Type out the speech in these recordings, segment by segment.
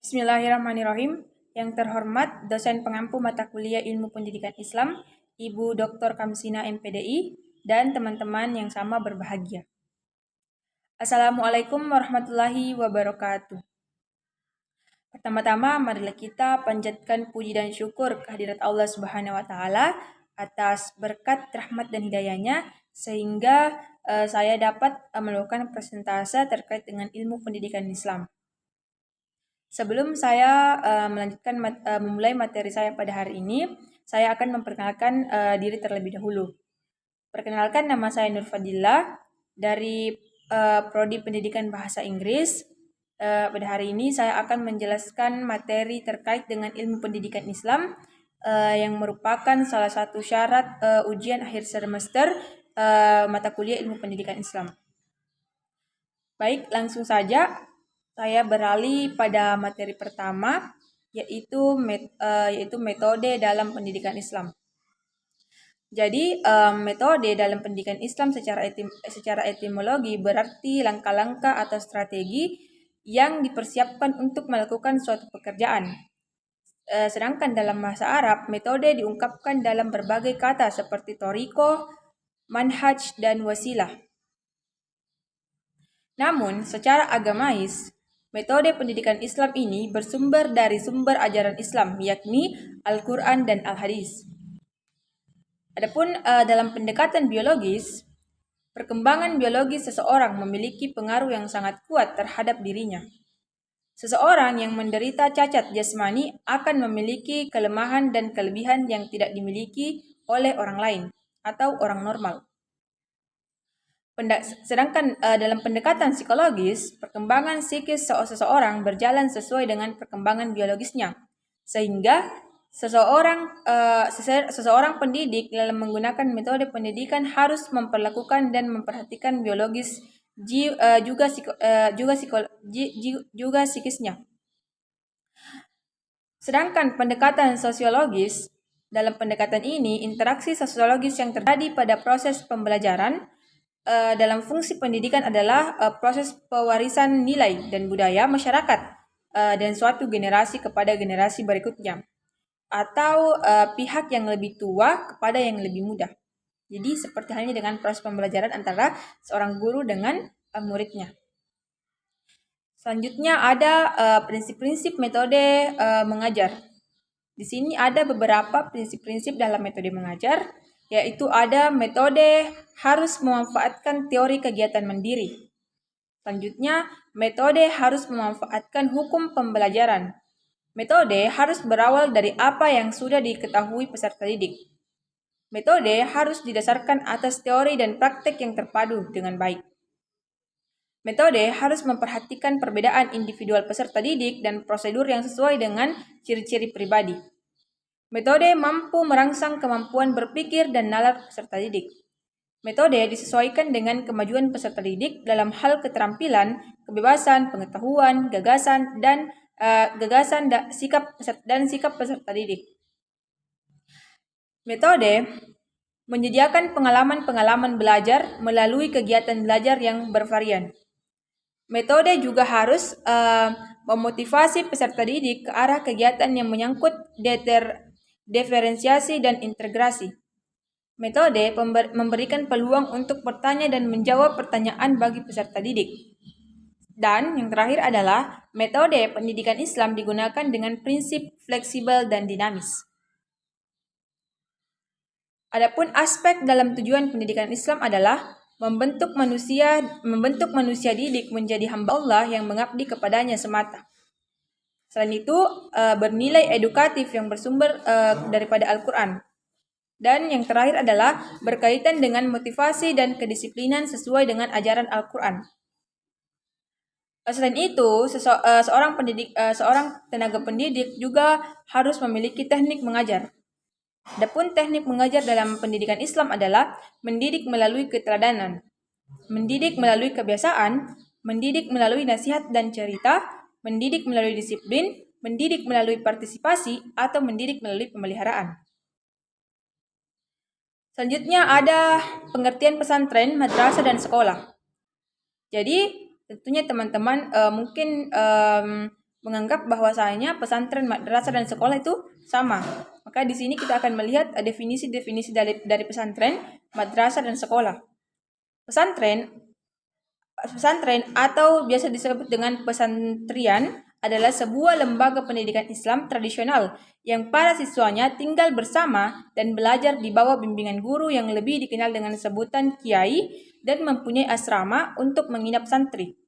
Bismillahirrahmanirrahim. Yang terhormat dosen pengampu mata kuliah Ilmu Pendidikan Islam, Ibu Dr. Kamsina MPDI, dan teman-teman yang sama berbahagia. Assalamualaikum warahmatullahi wabarakatuh. Pertama-tama, marilah kita panjatkan puji dan syukur kehadirat Allah Subhanahu wa Ta'ala atas berkat, rahmat, dan hidayahnya, sehingga saya dapat melakukan presentase terkait dengan ilmu pendidikan Islam. Sebelum saya memulai materi saya pada hari ini, saya akan memperkenalkan diri terlebih dahulu. Perkenalkan, nama saya Nur Fadila dari Prodi Pendidikan Bahasa Inggris. Pada hari ini saya akan menjelaskan materi terkait dengan ilmu pendidikan Islam yang merupakan salah satu syarat ujian akhir semester mata kuliah ilmu pendidikan Islam. Baik, langsung saja. Saya beralih pada materi pertama, yaitu metode dalam pendidikan Islam. Jadi, metode dalam pendidikan Islam secara etimologi berarti langkah-langkah atau strategi yang dipersiapkan untuk melakukan suatu pekerjaan. Sedangkan dalam bahasa Arab, metode diungkapkan dalam berbagai kata seperti toriko, manhaj, dan wasilah. Namun, secara agamais, metode pendidikan Islam ini bersumber dari sumber ajaran Islam, yakni Al-Quran dan Al-Hadis. Adapun dalam pendekatan biologis, perkembangan biologis seseorang memiliki pengaruh yang sangat kuat terhadap dirinya. Seseorang yang menderita cacat jasmani akan memiliki kelemahan dan kelebihan yang tidak dimiliki oleh orang lain atau orang normal. Sedangkan dalam pendekatan psikologis, perkembangan psikis seseorang berjalan sesuai dengan perkembangan biologisnya, sehingga seseorang pendidik dalam menggunakan metode pendidikan harus memperlakukan dan memperhatikan biologis juga psikisnya. Sedangkan pendekatan sosiologis, dalam pendekatan ini interaksi sosiologis yang terjadi pada proses pembelajaran dalam fungsi pendidikan adalah proses pewarisan nilai dan budaya masyarakat dan suatu generasi kepada generasi berikutnya, atau pihak yang lebih tua kepada yang lebih muda. Jadi seperti halnya dengan proses pembelajaran antara seorang guru dengan muridnya. Selanjutnya ada prinsip-prinsip metode mengajar. Di sini ada beberapa prinsip-prinsip dalam metode mengajar, yaitu ada metode harus memanfaatkan teori kegiatan mandiri. Selanjutnya, metode harus memanfaatkan hukum pembelajaran. Metode harus berawal dari apa yang sudah diketahui peserta didik. Metode harus didasarkan atas teori dan praktek yang terpadu dengan baik. Metode harus memperhatikan perbedaan individual peserta didik dan prosedur yang sesuai dengan ciri-ciri pribadi. Metode mampu merangsang kemampuan berpikir dan nalar peserta didik. Metode disesuaikan dengan kemajuan peserta didik dalam hal keterampilan, kebebasan, pengetahuan, sikap peserta didik. Metode menyediakan pengalaman-pengalaman belajar melalui kegiatan belajar yang bervarian. Metode juga harus memotivasi peserta didik ke arah kegiatan yang menyangkut diferensiasi dan integrasi. Metode memberikan peluang untuk bertanya dan menjawab pertanyaan bagi peserta didik. Dan yang terakhir adalah metode pendidikan Islam digunakan dengan prinsip fleksibel dan dinamis. Adapun aspek dalam tujuan pendidikan Islam adalah membentuk manusia didik menjadi hamba Allah yang mengabdi kepadanya semata. Selain itu, bernilai edukatif yang bersumber daripada Al-Quran. Dan yang terakhir adalah berkaitan dengan motivasi dan kedisiplinan sesuai dengan ajaran Al-Quran. Selain itu, seorang tenaga pendidik juga harus memiliki teknik mengajar. Adapun teknik mengajar dalam pendidikan Islam adalah mendidik melalui keteladanan, mendidik melalui kebiasaan, mendidik melalui nasihat dan cerita, mendidik melalui disiplin, mendidik melalui partisipasi, atau mendidik melalui pemeliharaan. Selanjutnya ada pengertian pesantren, madrasah, dan sekolah. Jadi tentunya teman-teman mungkin menganggap bahwasanya pesantren, madrasah dan sekolah itu sama. Maka di sini kita akan melihat definisi-definisi dari pesantren, madrasah dan sekolah. Pesantren atau biasa disebut dengan pesantrian adalah sebuah lembaga pendidikan Islam tradisional yang para siswanya tinggal bersama dan belajar di bawah bimbingan guru yang lebih dikenal dengan sebutan kiai dan mempunyai asrama untuk menginap santri.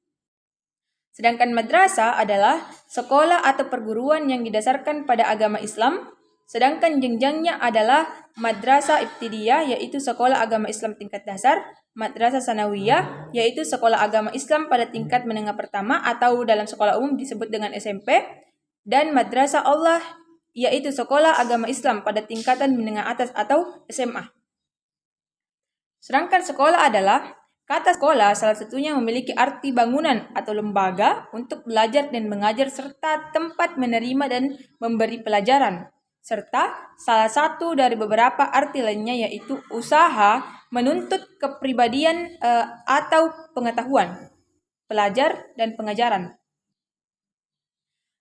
Sedangkan madrasah adalah sekolah atau perguruan yang didasarkan pada agama Islam, sedangkan jenjangnya adalah madrasah ibtidiyah yaitu sekolah agama Islam tingkat dasar, madrasah sanawiyah yaitu sekolah agama Islam pada tingkat menengah pertama atau dalam sekolah umum disebut dengan SMP, dan madrasah Allah yaitu sekolah agama Islam pada tingkatan menengah atas atau SMA. Sedangkan sekolah adalah kata sekolah salah satunya memiliki arti bangunan atau lembaga untuk belajar dan mengajar serta tempat menerima dan memberi pelajaran. Serta salah satu dari beberapa arti lainnya yaitu usaha menuntut kepribadian atau pengetahuan, pelajar dan pengajaran.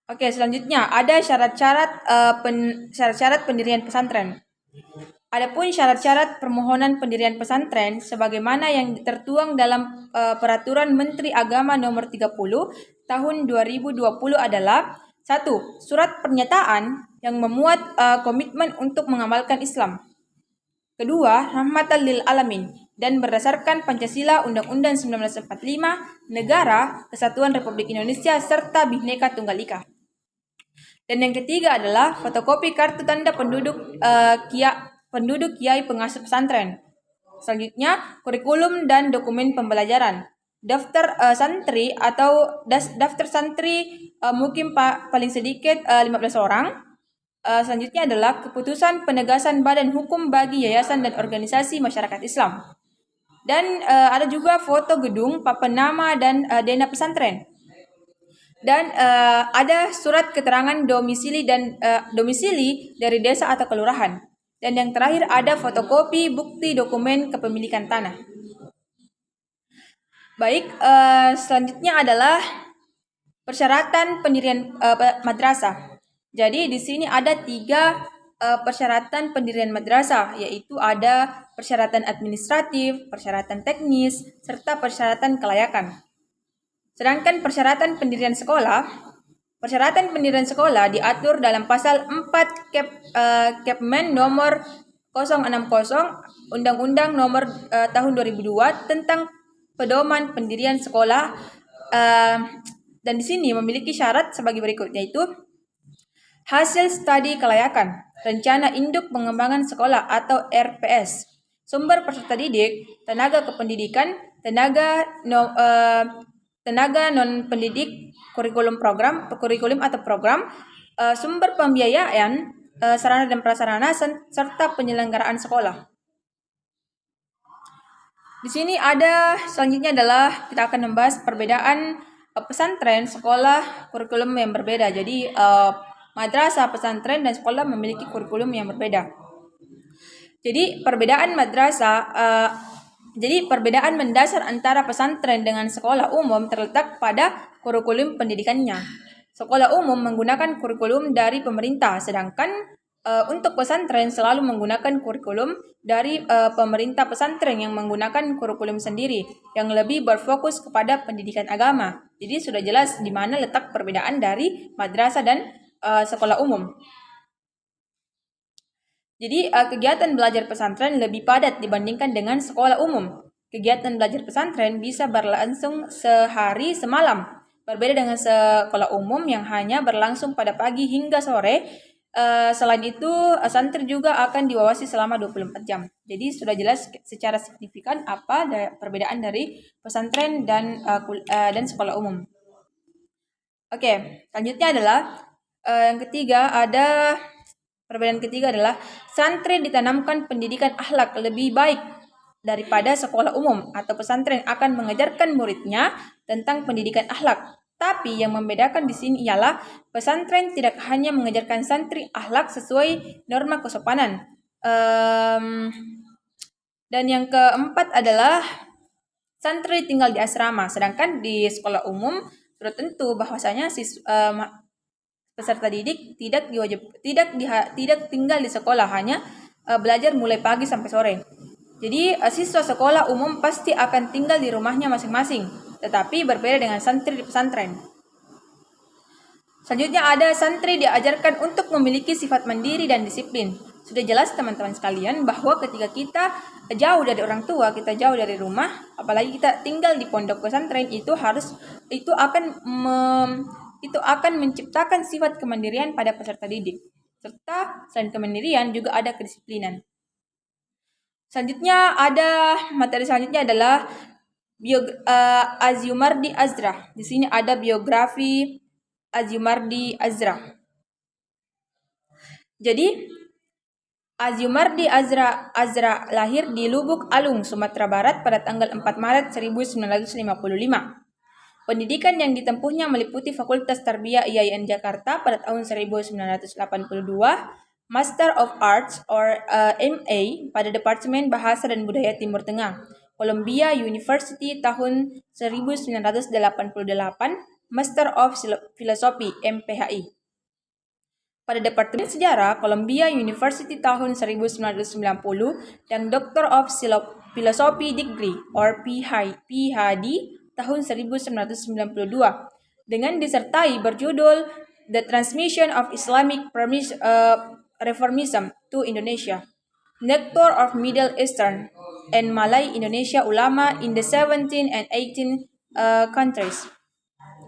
Oke, selanjutnya ada syarat-syarat pendirian pesantren. Adapun syarat-syarat permohonan pendirian pesantren sebagaimana yang tertuang dalam Peraturan Menteri Agama Nomor 30 Tahun 2020 adalah 1. Surat pernyataan yang memuat komitmen untuk mengamalkan Islam. Kedua, rahmatan lil alamin dan berdasarkan Pancasila Undang-Undang 1945, Negara Kesatuan Republik Indonesia serta Bhinneka Tunggal Ika. Dan yang ketiga adalah fotokopi kartu tanda penduduk kiai pengasuh pesantren. Selanjutnya, kurikulum dan dokumen pembelajaran. Daftar santri atau daftar santri mungkin paling sedikit 15 orang. Selanjutnya adalah keputusan penegasan badan hukum bagi yayasan dan organisasi masyarakat Islam. Dan ada juga foto gedung, papan nama dan dena pesantren. Dan ada surat keterangan domisili dari desa atau kelurahan. Dan yang terakhir ada fotokopi bukti dokumen kepemilikan tanah. Baik, selanjutnya adalah persyaratan pendirian madrasah. Jadi di sini ada 3 persyaratan pendirian madrasah, yaitu ada persyaratan administratif, persyaratan teknis, serta persyaratan kelayakan. Sedangkan persyaratan pendirian sekolah diatur dalam pasal 4 Kepmen nomor 060 Undang-Undang nomor tahun 2002 tentang pedoman pendirian sekolah, dan di sini memiliki syarat sebagai berikut, yaitu hasil studi kelayakan, rencana induk pengembangan sekolah atau RPS, sumber peserta didik, tenaga kependidikan, tenaga non pendidik, kurikulum atau program, sumber pembiayaan, sarana dan prasarana serta penyelenggaraan sekolah. Di sini selanjutnya adalah kita akan membahas perbedaan pesantren, sekolah, kurikulum yang berbeda. Jadi madrasah, pesantren dan sekolah memiliki kurikulum yang berbeda. Jadi perbedaan mendasar antara pesantren dengan sekolah umum terletak pada kurikulum pendidikannya. Sekolah umum menggunakan kurikulum dari pemerintah, sedangkan untuk pesantren selalu menggunakan kurikulum dari pemerintah pesantren yang menggunakan kurikulum sendiri yang lebih berfokus kepada pendidikan agama. Jadi sudah jelas di mana letak perbedaan dari madrasah dan sekolah umum. Jadi kegiatan belajar pesantren lebih padat dibandingkan dengan sekolah umum. Kegiatan belajar pesantren bisa berlangsung sehari semalam, berbeda dengan sekolah umum yang hanya berlangsung pada pagi hingga sore. Selain itu, santri juga akan diawasi selama 24 jam. Jadi sudah jelas secara signifikan apa perbedaan dari pesantren dan sekolah umum. Oke, selanjutnya adalah perbedaan ketiga adalah santri ditanamkan pendidikan akhlak lebih baik daripada sekolah umum atau pesantren akan mengajarkan muridnya tentang pendidikan akhlak. Tapi yang membedakan di sini ialah pesantren tidak hanya mengajarkan santri akhlak sesuai norma kesopanan. Dan yang keempat adalah santri tinggal di asrama, sedangkan di sekolah umum sudah tentu bahwasanya peserta didik tidak tinggal di sekolah, hanya belajar mulai pagi sampai sore. Jadi siswa sekolah umum pasti akan tinggal di rumahnya masing-masing, tetapi berbeda dengan santri di pesantren. Selanjutnya ada santri diajarkan untuk memiliki sifat mandiri dan disiplin. Sudah jelas teman-teman sekalian bahwa ketika kita jauh dari orang tua, kita jauh dari rumah, apalagi kita tinggal di pondok pesantren, itu akan menciptakan sifat kemandirian pada peserta didik. Serta selain kemandirian juga ada kedisiplinan. Materi selanjutnya adalah Aziumardi Azra. Di sini ada biografi Aziumardi Azra. Jadi Aziumardi Azra lahir di Lubuk Alung, Sumatera Barat pada tanggal 4 Maret 1955. Pendidikan yang ditempuhnya meliputi Fakultas Tarbiyah IAIN Jakarta pada tahun 1982, Master of Arts or MA pada Departemen Bahasa dan Budaya Timur Tengah, Columbia University tahun 1988, Master of Philosophy MPHI. Pada Departemen Sejarah, Columbia University tahun 1990, dan Doctor of Philosophy Degree or PhD tahun 1992, dengan disertai berjudul The Transmission of Islamic Reformism to Indonesia, Nectar of Middle Eastern and Malay Indonesia Ulama in the 17 and 18 countries.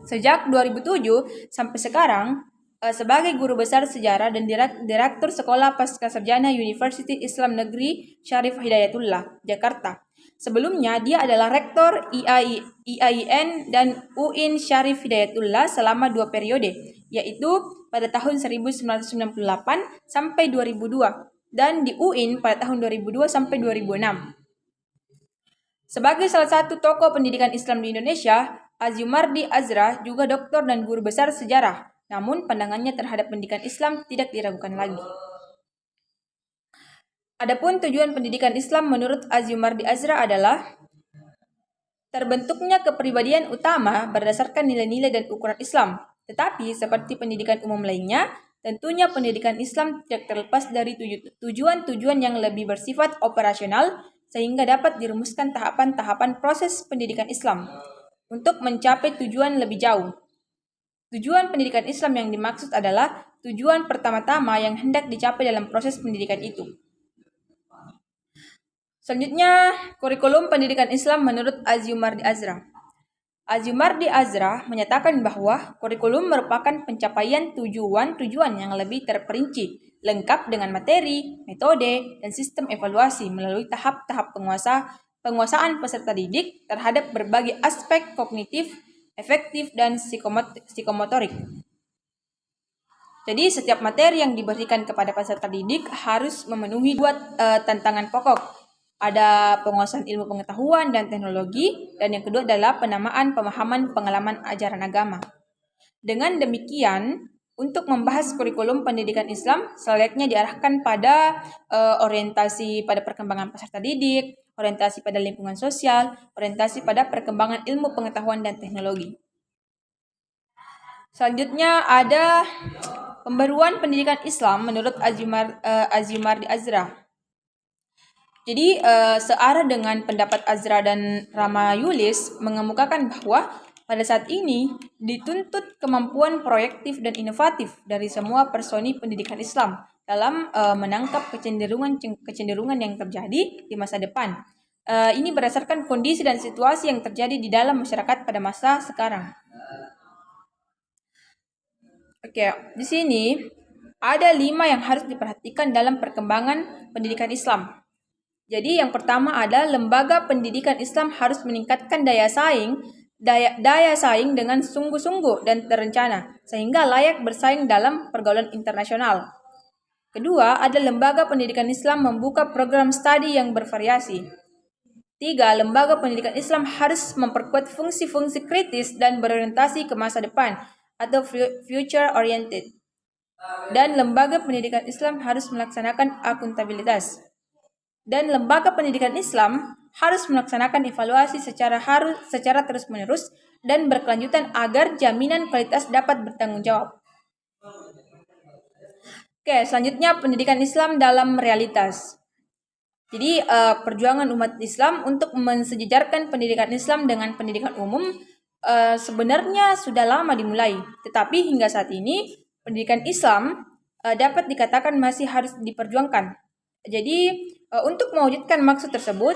Sejak 2007 sampai sekarang, sebagai guru besar sejarah dan direktur Sekolah Pascasarjana University Islam Negeri Syarif Hidayatullah, Jakarta. Sebelumnya, dia adalah rektor IAIN dan UIN Syarif Hidayatullah selama 2 periode, yaitu pada tahun 1998 sampai 2002 dan di UIN pada tahun 2002 sampai 2006. Sebagai salah satu tokoh pendidikan Islam di Indonesia, Aziumardi Azra juga doktor dan guru besar sejarah. Namun pandangannya terhadap pendidikan Islam tidak diragukan lagi. Adapun tujuan pendidikan Islam menurut Aziumardi Azra adalah terbentuknya kepribadian utama berdasarkan nilai-nilai dan ukuran Islam. Tetapi seperti pendidikan umum lainnya, tentunya pendidikan Islam tidak terlepas dari tujuan-tujuan yang lebih bersifat operasional sehingga dapat dirumuskan tahapan-tahapan proses pendidikan Islam untuk mencapai tujuan lebih jauh. Tujuan pendidikan Islam yang dimaksud adalah tujuan pertama-tama yang hendak dicapai dalam proses pendidikan itu. Selanjutnya, kurikulum pendidikan Islam menurut Aziumardi Azra. Aziumardi Azra menyatakan bahwa kurikulum merupakan pencapaian tujuan-tujuan yang lebih terperinci, lengkap dengan materi, metode, dan sistem evaluasi melalui tahap-tahap penguasaan peserta didik terhadap berbagai aspek kognitif, efektif, dan psikomotorik. Jadi setiap materi yang diberikan kepada peserta didik harus memenuhi 2 tantangan pokok. Ada penguasaan ilmu pengetahuan dan teknologi, dan yang kedua adalah penamaan pemahaman pengalaman ajaran agama. Dengan demikian, untuk membahas kurikulum pendidikan Islam, selayaknya diarahkan pada orientasi pada perkembangan peserta didik, orientasi pada lingkungan sosial, orientasi pada perkembangan ilmu pengetahuan dan teknologi. Selanjutnya ada pembaruan pendidikan Islam menurut Aziumardi Azra. Jadi searah dengan pendapat Azra dan Ramayulis mengemukakan bahwa pada saat ini dituntut kemampuan proaktif dan inovatif dari semua personi pendidikan Islam dalam menangkap kecenderungan yang terjadi di masa depan. Ini berdasarkan kondisi dan situasi yang terjadi di dalam masyarakat pada masa sekarang. Oke, di sini ada 5 yang harus diperhatikan dalam perkembangan pendidikan Islam. Jadi yang pertama ada lembaga pendidikan Islam harus meningkatkan daya saing dengan sungguh-sungguh dan terencana sehingga layak bersaing dalam pergaulan internasional. Kedua, ada lembaga pendidikan Islam membuka program studi yang bervariasi. 3, lembaga pendidikan Islam harus memperkuat fungsi-fungsi kritis dan berorientasi ke masa depan atau future oriented. Dan lembaga pendidikan Islam harus melaksanakan akuntabilitas. Dan lembaga pendidikan Islam harus melaksanakan evaluasi secara terus-menerus dan berkelanjutan agar jaminan kualitas dapat bertanggung jawab. Oke, selanjutnya pendidikan Islam dalam realitas. Jadi perjuangan umat Islam untuk mensejajarkan pendidikan Islam dengan pendidikan umum sebenarnya sudah lama dimulai. Tetapi hingga saat ini pendidikan Islam dapat dikatakan masih harus diperjuangkan. Jadi untuk mewujudkan maksud tersebut,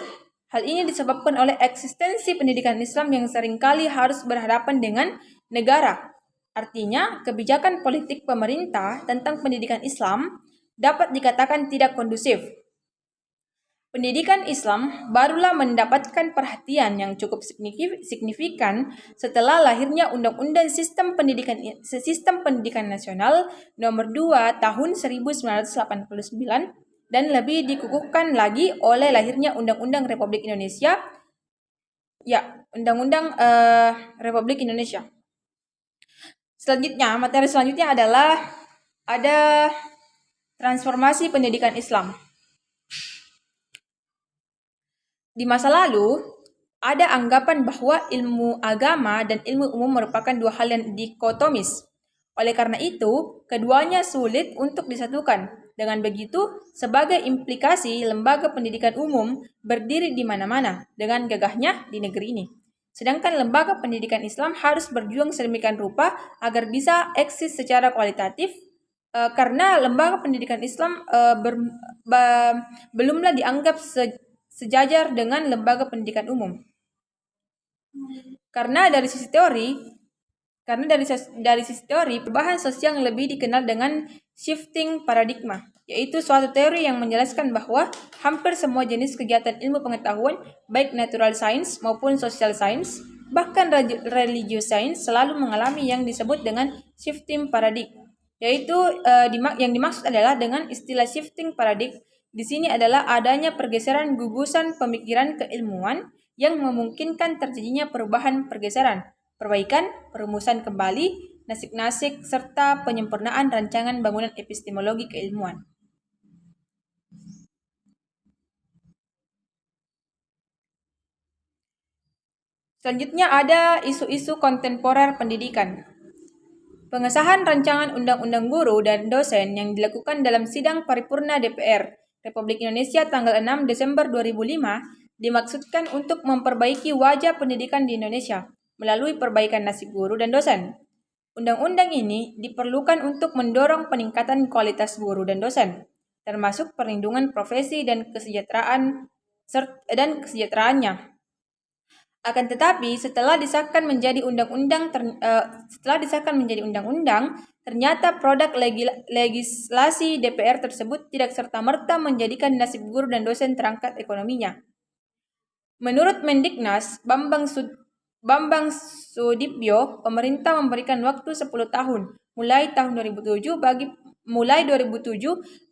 hal ini disebabkan oleh eksistensi pendidikan Islam yang seringkali harus berhadapan dengan negara. Artinya, kebijakan politik pemerintah tentang pendidikan Islam dapat dikatakan tidak kondusif. Pendidikan Islam barulah mendapatkan perhatian yang cukup signifikan setelah lahirnya Undang-Undang Sistem Pendidikan Nasional Nomor 2 Tahun 1989 dan lebih dikukuhkan lagi oleh lahirnya Undang-Undang Republik Indonesia. Undang-Undang Republik Indonesia. Selanjutnya, materi selanjutnya adalah ada transformasi pendidikan Islam. Di masa lalu, ada anggapan bahwa ilmu agama dan ilmu umum merupakan dua hal yang dikotomis. Oleh karena itu, keduanya sulit untuk disatukan. Dengan begitu, sebagai implikasi, lembaga pendidikan umum berdiri di mana-mana dengan gagahnya di negeri ini. Sedangkan lembaga pendidikan Islam harus berjuang sedemikian rupa agar bisa eksis secara kualitatif karena lembaga pendidikan Islam belumlah dianggap sejajar dengan lembaga pendidikan umum. Karena dari sisi teori, perubahan sosial yang lebih dikenal dengan shifting paradigma, yaitu suatu teori yang menjelaskan bahwa hampir semua jenis kegiatan ilmu pengetahuan, baik natural science maupun social science, bahkan religious science, selalu mengalami yang disebut dengan shifting paradigma, yaitu yang dimaksud adalah dengan istilah shifting paradigma di sini adalah adanya pergeseran gugusan pemikiran keilmuan yang memungkinkan terjadinya pergeseran, perbaikan, perumusan kembali, nasik-nasik, serta penyempurnaan rancangan bangunan epistemologi keilmuan. Selanjutnya ada isu-isu kontemporer pendidikan. Pengesahan rancangan Undang-Undang Guru dan Dosen yang dilakukan dalam sidang paripurna DPR Republik Indonesia tanggal 6 Desember 2005 dimaksudkan untuk memperbaiki wajah pendidikan di Indonesia melalui perbaikan nasib guru dan dosen. Undang-undang ini diperlukan untuk mendorong peningkatan kualitas guru dan dosen, termasuk perlindungan profesi dan kesejahteraannya. Akan tetapi, setelah disahkan menjadi undang-undang, ternyata produk legislasi DPR tersebut tidak serta-merta menjadikan nasib guru dan dosen terangkat ekonominya. Menurut Mendiknas Bambang Sudibyo, pemerintah memberikan waktu 10 tahun mulai tahun 2007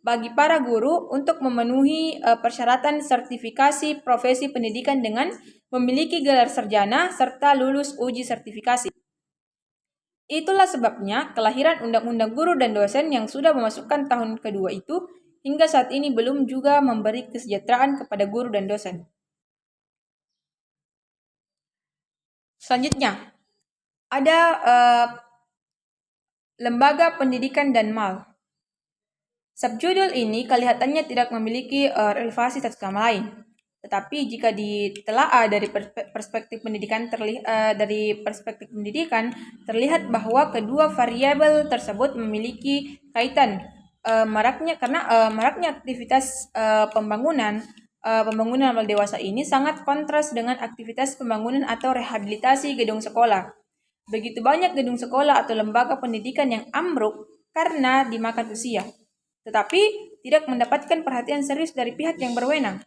bagi para guru untuk memenuhi persyaratan sertifikasi profesi pendidikan dengan memiliki gelar sarjana serta lulus uji sertifikasi. Itulah sebabnya kelahiran Undang-Undang Guru dan Dosen yang sudah memasukkan tahun kedua itu hingga saat ini belum juga memberi kesejahteraan kepada guru dan dosen. Selanjutnya, ada lembaga pendidikan dan MAL. Subjudul ini kelihatannya tidak memiliki relevansi satu sama lain. Tetapi jika ditelaah dari perspektif pendidikan terlihat bahwa kedua variabel tersebut memiliki kaitan maraknya aktivitas pembangunan amal dewasa ini sangat kontras dengan aktivitas pembangunan atau rehabilitasi gedung sekolah. Begitu banyak gedung sekolah atau lembaga pendidikan yang ambruk karena dimakan usia, tetapi tidak mendapatkan perhatian serius dari pihak yang berwenang.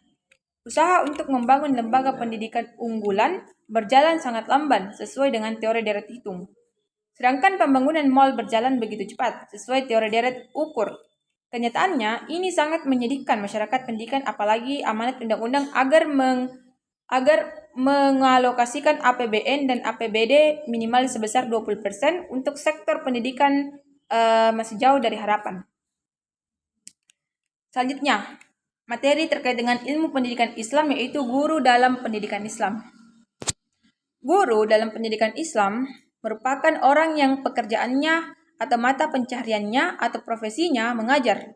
Usaha untuk membangun lembaga pendidikan unggulan berjalan sangat lamban sesuai dengan teori deret hitung. Sedangkan pembangunan mal berjalan begitu cepat sesuai teori deret ukur. Kenyataannya, ini sangat menyedihkan masyarakat pendidikan, apalagi amanat undang-undang agar mengalokasikan APBN dan APBD minimal sebesar 20% untuk sektor pendidikan masih jauh dari harapan. Selanjutnya, materi terkait dengan ilmu pendidikan Islam yaitu guru dalam pendidikan Islam. Guru dalam pendidikan Islam merupakan orang yang pekerjaannya atau mata pencahariannya atau profesinya mengajar.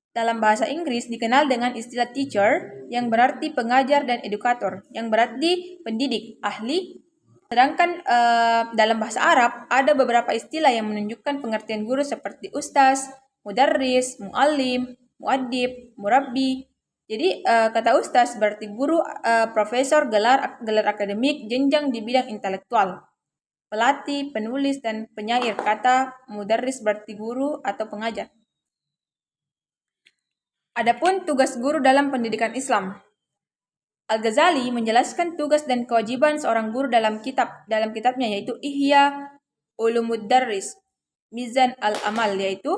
Dalam bahasa Inggris dikenal dengan istilah teacher yang berarti pengajar dan edukator yang berarti pendidik, ahli. Sedangkan dalam bahasa Arab ada beberapa istilah yang menunjukkan pengertian guru seperti ustaz, mudarris, muallim, muaddib, murabbi. Jadi kata ustaz berarti guru, profesor, gelar akademik, jenjang di bidang intelektual. Pelatih, penulis, dan penyair. Kata mudarris berarti guru atau pengajar. Adapun tugas guru dalam pendidikan Islam. Al-Ghazali menjelaskan tugas dan kewajiban seorang guru dalam kitabnya yaitu Ihya Ulumuddarris Mizan al-Amal, yaitu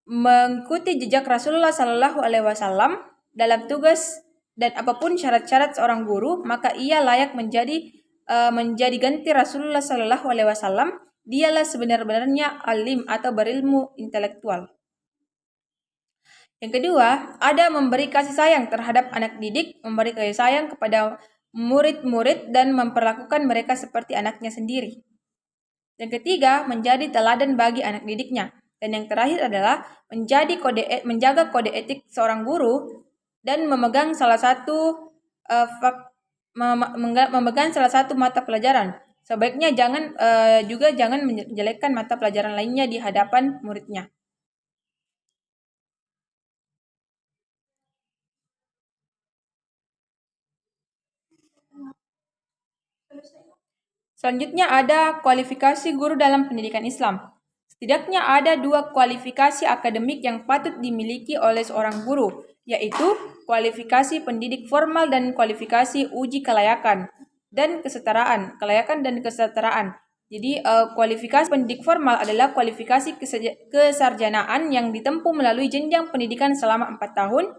mengikuti jejak Rasulullah Shallallahu Alaihi Wasallam dalam tugas, dan apapun syarat-syarat seorang guru maka ia layak menjadi ganti Rasulullah Shallallahu Alaihi Wasallam. Dialah sebenar-benarnya alim atau berilmu intelektual. Yang kedua, ada memberi kasih sayang terhadap anak didik, memberi kasih sayang kepada murid-murid dan memperlakukan mereka seperti anaknya sendiri. Yang ketiga, menjadi teladan bagi anak didiknya. Dan yang terakhir adalah menjaga kode etik seorang guru dan memegang salah satu mata pelajaran. Sebaiknya jangan menjelekkan mata pelajaran lainnya di hadapan muridnya. Selanjutnya ada kualifikasi guru dalam pendidikan Islam. Setidaknya ada 2 kualifikasi akademik yang patut dimiliki oleh seorang guru, yaitu kualifikasi pendidik formal dan kualifikasi uji kelayakan dan kesetaraan. Jadi kualifikasi pendidik formal adalah kualifikasi kesarjanaan yang ditempuh melalui jenjang pendidikan selama 4 tahun.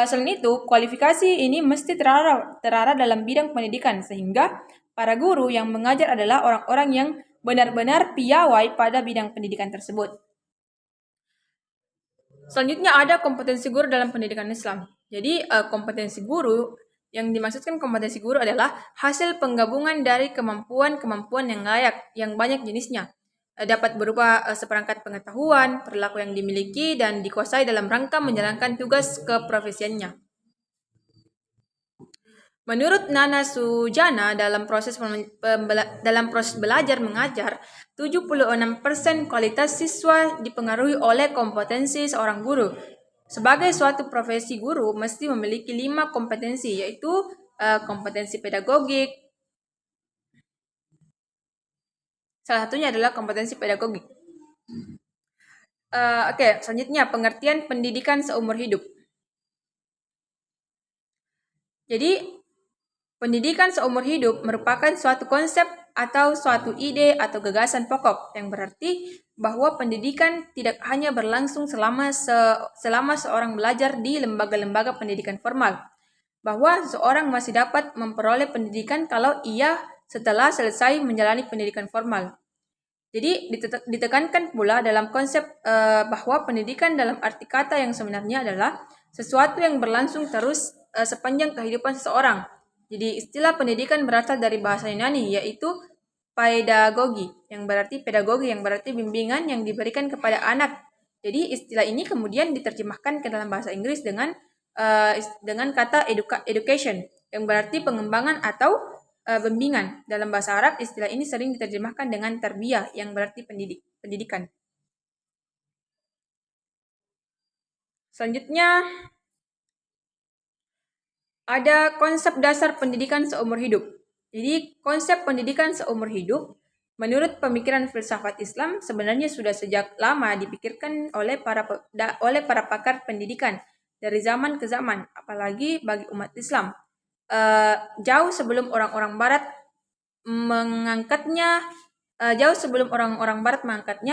Selain itu, kualifikasi ini mesti terarah dalam bidang pendidikan, sehingga para guru yang mengajar adalah orang-orang yang benar-benar piawai pada bidang pendidikan tersebut. Selanjutnya ada kompetensi guru dalam pendidikan Islam. Jadi kompetensi guru, yang dimaksudkan kompetensi guru adalah hasil penggabungan dari kemampuan-kemampuan yang layak, yang banyak jenisnya. Dapat berupa seperangkat pengetahuan, perilaku yang dimiliki, dan dikuasai dalam rangka menjalankan tugas keprofesiannya. Menurut Nana Sujana, dalam proses belajar mengajar, 76% kualitas siswa dipengaruhi oleh kompetensi seorang guru. Sebagai suatu profesi, guru mesti memiliki 5 kompetensi, yaitu kompetensi pedagogik. Salah satunya adalah kompetensi pedagogik. Selanjutnya pengertian pendidikan seumur hidup. Jadi pendidikan seumur hidup merupakan suatu konsep atau suatu ide atau gagasan pokok yang berarti bahwa pendidikan tidak hanya berlangsung selama seorang belajar di lembaga-lembaga pendidikan formal, bahwa seseorang masih dapat memperoleh pendidikan kalau ia setelah selesai menjalani pendidikan formal. Jadi ditekankan pula dalam konsep bahwa pendidikan dalam arti kata yang sebenarnya adalah sesuatu yang berlangsung terus sepanjang kehidupan seseorang. Jadi istilah pendidikan berasal dari bahasa Yunani, yaitu pedagogi yang berarti bimbingan yang diberikan kepada anak. Jadi istilah ini kemudian diterjemahkan ke dalam bahasa Inggris dengan kata education yang berarti pengembangan atau bimbingan. Dalam bahasa Arab, istilah ini sering diterjemahkan dengan tarbiyah yang berarti pendidikan. Selanjutnya, ada konsep dasar pendidikan seumur hidup. Jadi, konsep pendidikan seumur hidup menurut pemikiran filsafat Islam sebenarnya sudah sejak lama dipikirkan oleh para pakar pendidikan dari zaman ke zaman, apalagi bagi umat Islam. Jauh sebelum orang-orang Barat mengangkatnya,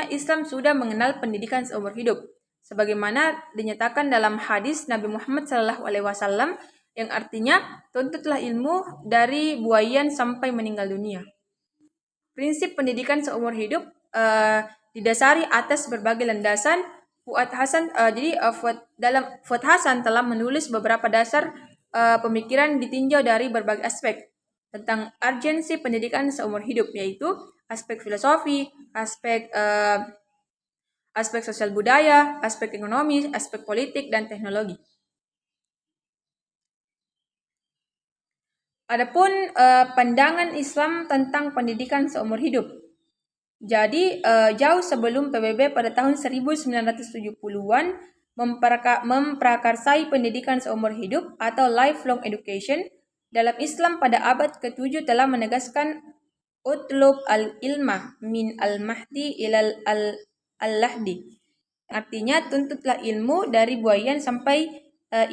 Islam sudah mengenal pendidikan seumur hidup, sebagaimana dinyatakan dalam hadis Nabi Muhammad SAW yang artinya tuntutlah ilmu dari buayan sampai meninggal dunia. Prinsip pendidikan seumur hidup didasari atas berbagai landasan. Fuad Hasan telah menulis beberapa dasar pemikiran ditinjau dari berbagai aspek tentang urgensi pendidikan seumur hidup, yaitu aspek filosofi, aspek aspek sosial budaya, aspek ekonomi, aspek politik, dan teknologi. Adapun pandangan Islam tentang pendidikan seumur hidup. Jadi jauh sebelum PBB pada tahun 1970-an memprakarsai pendidikan seumur hidup atau lifelong education. Dalam Islam pada abad ke-7 telah menegaskan utlub al-ilmah min al-mahdi ilal al-lahdi. Artinya tuntutlah ilmu dari buayan sampai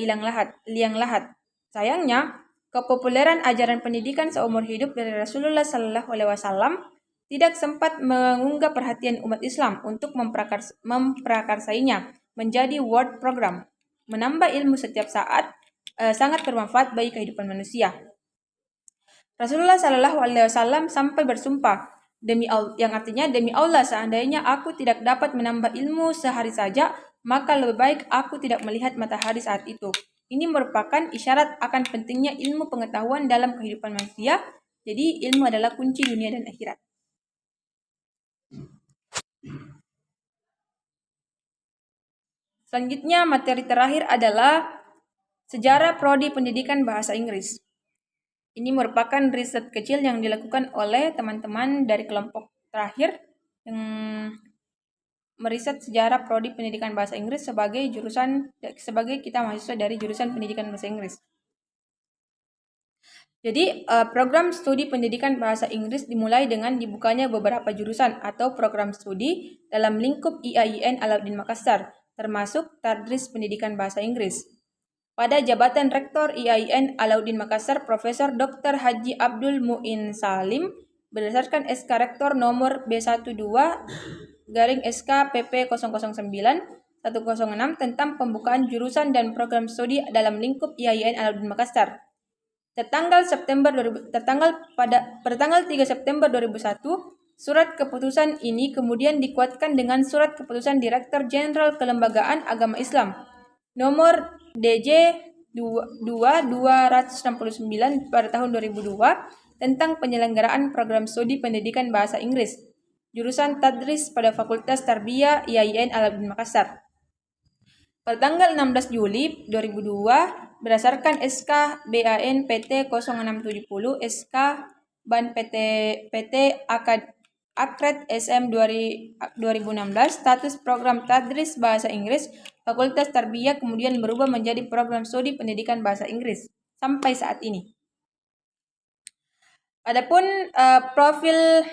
liang lahat. Sayangnya, kepopuleran ajaran pendidikan seumur hidup dari Rasulullah Sallallahu Alaihi Wasallam tidak sempat mengunggah perhatian umat Islam untuk memprakarsainya menjadi world program. Menambah ilmu setiap saat sangat bermanfaat bagi kehidupan manusia. Rasulullah Shallallahu Alaihi Wasallam sampai bersumpah yang artinya demi Allah seandainya aku tidak dapat menambah ilmu sehari saja, maka lebih baik aku tidak melihat matahari saat itu. Ini merupakan isyarat akan pentingnya ilmu pengetahuan dalam kehidupan manusia. Jadi ilmu adalah kunci dunia dan akhirat. Selanjutnya materi terakhir adalah sejarah prodi pendidikan bahasa Inggris. Ini merupakan riset kecil yang dilakukan oleh teman-teman dari kelompok terakhir yang meriset sejarah prodi pendidikan bahasa Inggris sebagai kita mahasiswa dari jurusan pendidikan bahasa Inggris. Jadi program studi pendidikan bahasa Inggris dimulai dengan dibukanya beberapa jurusan atau program studi dalam lingkup IAIN Alauddin Makassar, termasuk Tadris Pendidikan Bahasa Inggris. Pada jabatan Rektor IAIN Alauddin Makassar, Profesor Dr. Haji Abdul Muin Salim, berdasarkan SK Rektor nomor B12/SK PP 009 106 tentang pembukaan jurusan dan program studi dalam lingkup IAIN Alauddin Makassar. Pada tanggal 3 September 2001, surat keputusan ini kemudian dikuatkan dengan surat keputusan Direktur Jenderal Kelembagaan Agama Islam nomor DJ 269 pada tahun 2002 tentang penyelenggaraan program studi pendidikan bahasa Inggris jurusan Tadris pada Fakultas Tarbiyah IAIN Alauddin Makassar. Pada tanggal 16 Juli 2002, berdasarkan SK BAN PT 0670 SK BAN PT Akred SM 2016 status program Tadris Bahasa Inggris Fakultas Tarbiyah kemudian berubah menjadi program studi pendidikan bahasa Inggris sampai saat ini. Adapun profil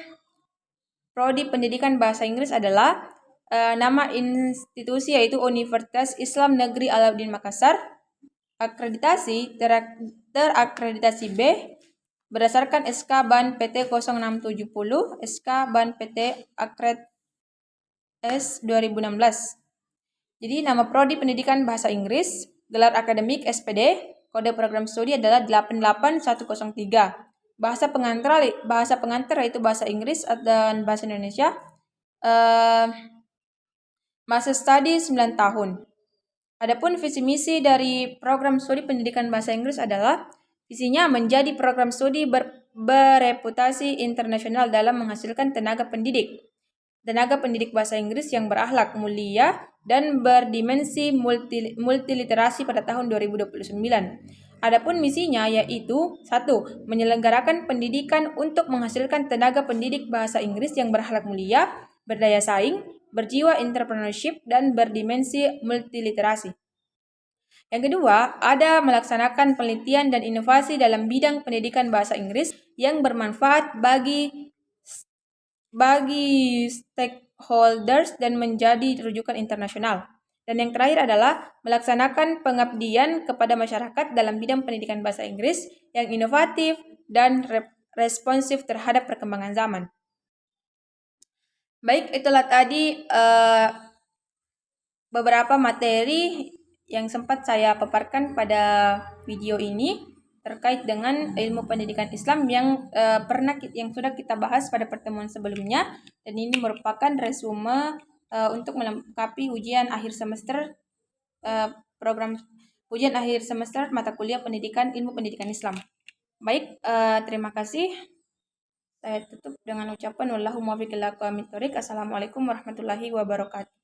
prodi pendidikan bahasa Inggris adalah nama institusi yaitu Universitas Islam Negeri Alauddin Makassar. Akreditasi terakreditasi B berdasarkan SK BAN PT 0670 SK BAN PT Akred S 2016. Jadi nama prodi pendidikan bahasa Inggris, gelar akademik SPD, kode program studi adalah 88103. Bahasa pengantar yaitu bahasa Inggris dan bahasa Indonesia. Masa studi 9 tahun. Adapun visi misi dari program studi pendidikan bahasa Inggris adalah visinya menjadi program studi bereputasi internasional dalam menghasilkan tenaga pendidik bahasa Inggris yang berakhlak mulia dan berdimensi multiliterasi pada tahun 2029. Adapun misinya yaitu 1. Menyelenggarakan pendidikan untuk menghasilkan tenaga pendidik bahasa Inggris yang berakhlak mulia, berdaya saing, berjiwa entrepreneurship, dan berdimensi multiliterasi. Yang kedua, ada melaksanakan penelitian dan inovasi dalam bidang pendidikan bahasa Inggris yang bermanfaat bagi stakeholders dan menjadi rujukan internasional. Dan yang terakhir adalah melaksanakan pengabdian kepada masyarakat dalam bidang pendidikan bahasa Inggris yang inovatif dan responsif terhadap perkembangan zaman. Baik, itulah tadi beberapa materi yang sempat saya paparkan pada video ini terkait dengan ilmu pendidikan Islam yang sudah kita bahas pada pertemuan sebelumnya, dan ini merupakan resume untuk melengkapi ujian akhir semester mata kuliah ilmu pendidikan Islam. Baik, terima kasih. Saya tutup dengan ucapan wallahu muwaffiq ila aqwamit thoriq. Assalamualaikum warahmatullahi wabarakatuh.